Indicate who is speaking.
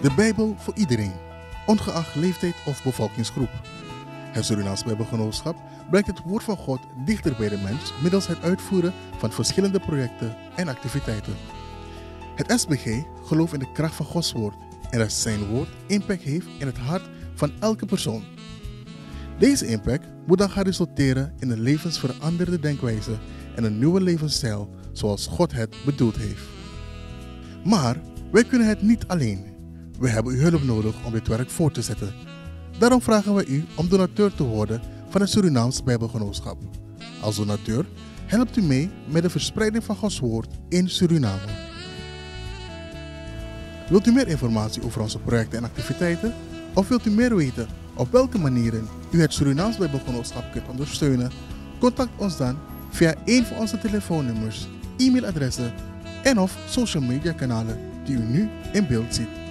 Speaker 1: De Bijbel voor iedereen, ongeacht leeftijd of bevolkingsgroep. Het Surinaams Bijbelgenootschap brengt het woord van God dichter bij de mens middels het uitvoeren van verschillende projecten en activiteiten. Het SBG gelooft in de kracht van Gods woord en dat zijn woord impact heeft in het hart van elke persoon. Deze impact moet dan gaan resulteren in een levensveranderde denkwijze en een nieuwe levensstijl zoals God het bedoeld heeft. Maar wij kunnen het niet alleen. We hebben uw hulp nodig om dit werk voort te zetten. Daarom vragen wij u om donateur te worden van het Surinaams Bijbelgenootschap. Als donateur helpt u mee met de verspreiding van Gods woord in Suriname. Wilt u meer informatie over onze projecten en activiteiten? Of wilt u meer weten op welke manieren u het Surinaams Bijbelgenootschap kunt ondersteunen? Contact ons dan via een van onze telefoonnummers, e-mailadressen en of social media kanalen die u nu in beeld ziet.